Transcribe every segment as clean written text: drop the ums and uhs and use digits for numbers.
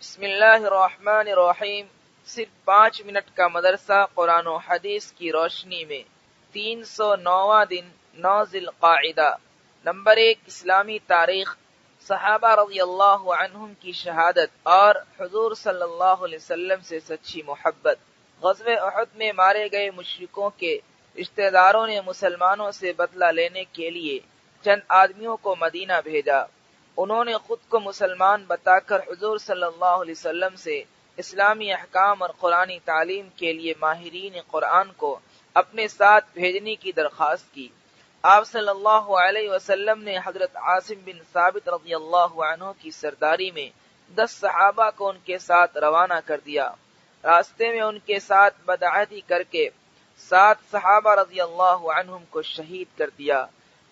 بسم اللہ الرحمن الرحیم۔ صرف 5 منٹ کا مدرسہ قرآن و حدیث کی روشنی میں 309واں دن 9 ذی القعدہ۔ نمبر 1، اسلامی تاریخ۔ صحابہ رضی اللہ عنہم کی شہادت اور حضور صلی اللہ علیہ وسلم سے سچی محبت۔ غزوہ احد میں مارے گئے مشرکوں کے رشتہ داروں نے مسلمانوں سے بدلہ لینے کے لیے چند آدمیوں کو مدینہ بھیجا۔ انہوں نے خود کو مسلمان بتا کر حضور صلی اللہ علیہ وسلم سے اسلامی احکام اور قرآنی تعلیم کے لیے ماہرین قرآن کو اپنے ساتھ بھیجنے کی درخواست کی۔ آپ صلی اللہ علیہ وسلم نے حضرت عاصم بن ثابت رضی اللہ عنہ کی سرداری میں 10 صحابہ کو ان کے ساتھ روانہ کر دیا۔ راستے میں ان کے ساتھ بدعہدی کر کے 7 صحابہ رضی اللہ عنہم کو شہید کر دیا۔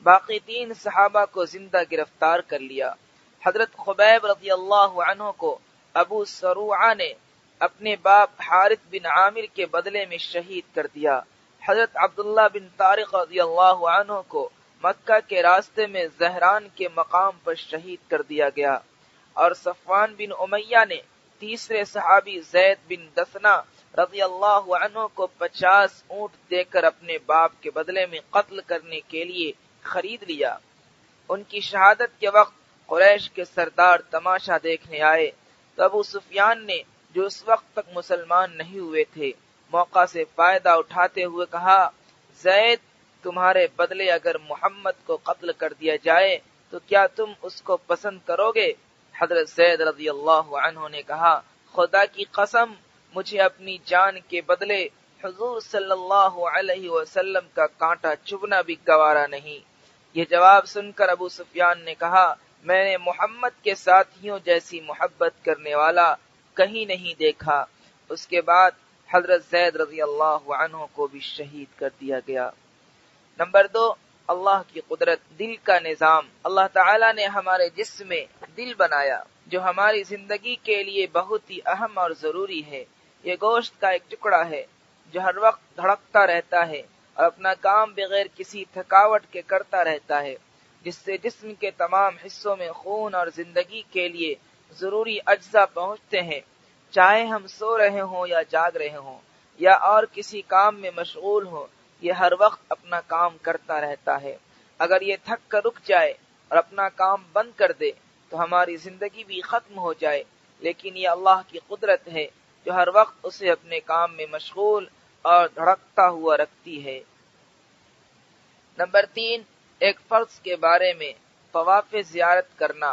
باقی 3 صحابہ کو زندہ گرفتار کر لیا۔ حضرت خبیب رضی اللہ عنہ کو ابو سروعہ نے اپنے باپ حارث بن عامر کے بدلے میں شہید کر دیا۔ حضرت عبداللہ بن طارق رضی اللہ عنہ کو مکہ کے راستے میں زہران کے مقام پر شہید کر دیا گیا، اور صفوان بن امیہ نے تیسرے صحابی زید بن دثنہ رضی اللہ عنہ کو 50 اونٹ دے کر اپنے باپ کے بدلے میں قتل کرنے کے لیے خرید لیا۔ ان کی شہادت کے وقت قریش کے سردار تماشا دیکھنے آئے تو ابو سفیان نے، جو اس وقت تک مسلمان نہیں ہوئے تھے، موقع سے فائدہ اٹھاتے ہوئے کہا، زید، تمہارے بدلے اگر محمد کو قتل کر دیا جائے تو کیا تم اس کو پسند کرو گے؟ حضرت زید رضی اللہ عنہ نے کہا، خدا کی قسم، مجھے اپنی جان کے بدلے حضور صلی اللہ علیہ وسلم کا کانٹا چبھنا بھی گوارا نہیں۔ یہ جواب سن کر ابو سفیان نے کہا، میں نے محمد کے ساتھیوں جیسی محبت کرنے والا کہیں نہیں دیکھا۔ اس کے بعد حضرت زید رضی اللہ عنہ کو بھی شہید کر دیا گیا۔ نمبر 2، اللہ کی قدرت، دل کا نظام۔ اللہ تعالی نے ہمارے جسم میں دل بنایا جو ہماری زندگی کے لیے بہت ہی اہم اور ضروری ہے۔ یہ گوشت کا ایک ٹکڑا ہے جو ہر وقت دھڑکتا رہتا ہے اور اپنا کام بغیر کسی تھکاوٹ کے کرتا رہتا ہے، جس سے جسم کے تمام حصوں میں خون اور زندگی کے لیے ضروری اجزاء پہنچتے ہیں، چاہے ہم سو رہے ہوں یا جاگ رہے ہوں یا اور کسی کام میں مشغول ہوں، یہ ہر وقت اپنا کام کرتا رہتا ہے۔ اگر یہ تھک کر رک جائے اور اپنا کام بند کر دے تو ہماری زندگی بھی ختم ہو جائے، لیکن یہ اللہ کی قدرت ہے جو ہر وقت اسے اپنے کام میں مشغول اور دھڑکتا ہوا رکھتی ہے۔ نمبر 3، ایک فرض کے بارے میں طواف زیارت کرنا۔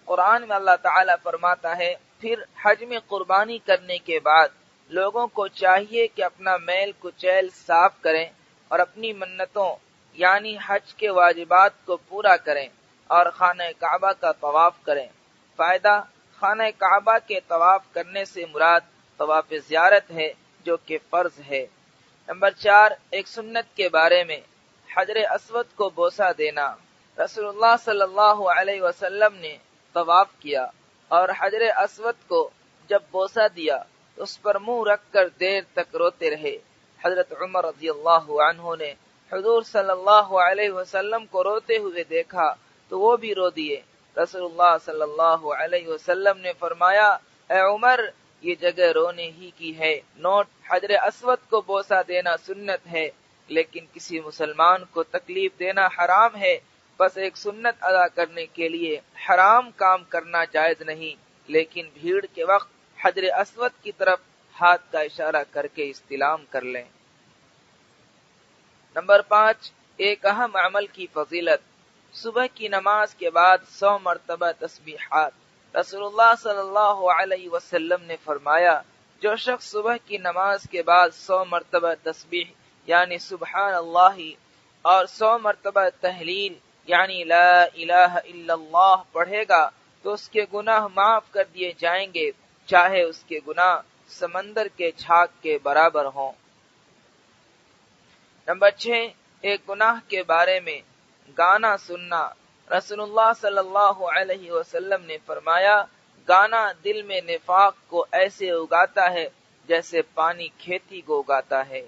قرآن میں اللہ تعالیٰ فرماتا ہے، پھر حج میں قربانی کرنے کے بعد لوگوں کو چاہیے کہ اپنا میل کچیل صاف کریں اور اپنی منتوں یعنی حج کے واجبات کو پورا کریں اور خانہ کعبہ کا طواف کریں۔ فائدہ، خانہ کعبہ کے طواف کرنے سے مراد طواف زیارت ہے جو کہ فرض ہے۔ نمبر 4، ایک سنت کے بارے میں حجر اسود کو بوسہ دینا۔ رسول اللہ صلی اللہ علیہ وسلم نے طواف کیا اور حجر اسود کو جب بوسہ دیا تو اس پر منہ رکھ کر دیر تک روتے رہے۔ حضرت عمر رضی اللہ عنہ نے حضور صلی اللہ علیہ وسلم کو روتے ہوئے دیکھا تو وہ بھی رو دیے۔ رسول اللہ صلی اللہ علیہ وسلم نے فرمایا، اے عمر، یہ جگہ رونے ہی کی ہے۔ نوٹ: حجر اسود کو بوسہ دینا سنت ہے، لیکن کسی مسلمان کو تکلیف دینا حرام ہے، بس ایک سنت ادا کرنے کے لیے حرام کام کرنا جائز نہیں، لیکن بھیڑ کے وقت حجر اسود کی طرف ہاتھ کا اشارہ کر کے استلام کر لیں۔ نمبر 5، ایک اہم عمل کی فضیلت۔ صبح کی نماز کے بعد 100 مرتبہ تسبیحات۔ رسول اللہ صلی اللہ علیہ وسلم نے فرمایا، جو شخص صبح کی نماز کے بعد 100 مرتبہ تسبیح یعنی سبحان اللہ اور 100 مرتبہ تحلیل یعنی لا الہ الا اللہ پڑھے گا تو اس کے گناہ معاف کر دیے جائیں گے، چاہے اس کے گناہ سمندر کے جھاگ کے برابر ہوں۔ نمبر 6، ایک گناہ کے بارے میں گانا سننا۔ رسول اللہ صلی اللہ علیہ وسلم نے فرمایا، گانا دل میں نفاق کو ایسے اگاتا ہے جیسے پانی کھیتی کو اگاتا ہے۔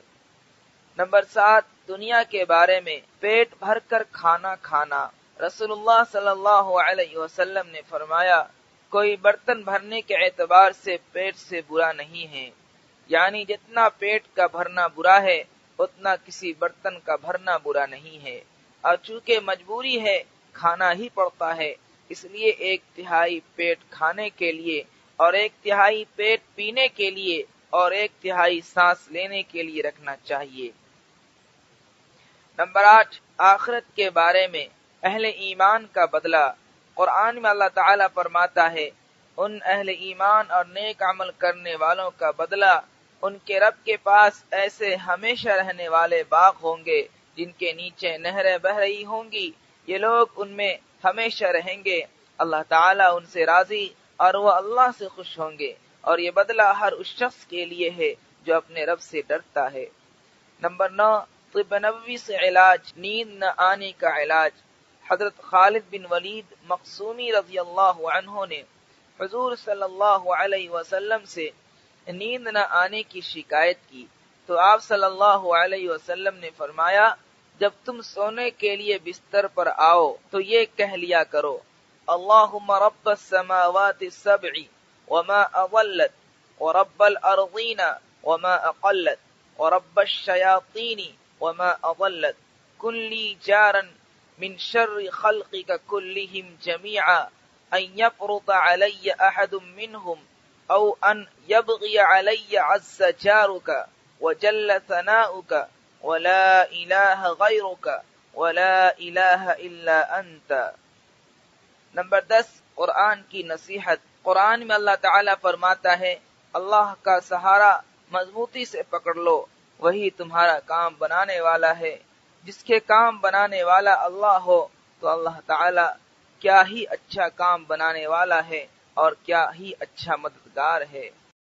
نمبر 7، دنیا کے بارے میں پیٹ بھر کر کھانا کھانا۔ رسول اللہ صلی اللہ علیہ وسلم نے فرمایا، کوئی برتن بھرنے کے اعتبار سے پیٹ سے برا نہیں ہے، یعنی جتنا پیٹ کا بھرنا برا ہے اتنا کسی برتن کا بھرنا برا نہیں ہے، اور چونکہ مجبوری ہے کھانا ہی پڑتا ہے، اس لیے 1/3 پیٹ کھانے کے لیے اور 1/3 پیٹ پینے کے لیے اور 1/3 سانس لینے کے لیے رکھنا چاہیے۔ نمبر 8، آخرت کے بارے میں اہل ایمان کا بدلہ۔ قرآن میں اللہ تعالیٰ فرماتا ہے، ان اہل ایمان اور نیک عمل کرنے والوں کا بدلہ ان کے رب کے پاس ایسے ہمیشہ رہنے والے باغ ہوں گے جن کے نیچے نہریں بہ رہی ہوں گی، یہ لوگ ان میں ہمیشہ رہیں گے، اللہ تعالیٰ ان سے راضی اور وہ اللہ سے خوش ہوں گے، اور یہ بدلہ ہر اس شخص کے لیے ہے جو اپنے رب سے ڈرتا ہے۔ نمبر 9، طب نبوی سے علاج، نیند نہ آنے کا علاج۔ حضرت خالد بن ولید مخزومی رضی اللہ عنہ نے حضور صلی اللہ علیہ وسلم سے نیند نہ آنے کی شکایت کی تو آپ صلی اللہ علیہ وسلم نے فرمایا، جب تم سونے کے لیے بستر پر آؤ تو یہ کہہ لیا کرو، اللہم رب السماوات السبع وما اضلت ورب الارضین وما اقلت ورب الشیاطین وما اضلت کن لی جارا من شر خلقک کلہم جمیعا ان یفرط علی احد منہم او ان یبغی علی عز جارک وجل ثناؤک ولا الہ غیرک ولا الہ الا انت۔ نمبر 10، قرآن کی نصیحت۔ قرآن میں اللہ تعالیٰ فرماتا ہے، اللہ کا سہارا مضبوطی سے پکڑ لو، وہی تمہارا کام بنانے والا ہے۔ جس کے کام بنانے والا اللہ ہو تو اللہ تعالیٰ کیا ہی اچھا کام بنانے والا ہے اور کیا ہی اچھا مددگار ہے۔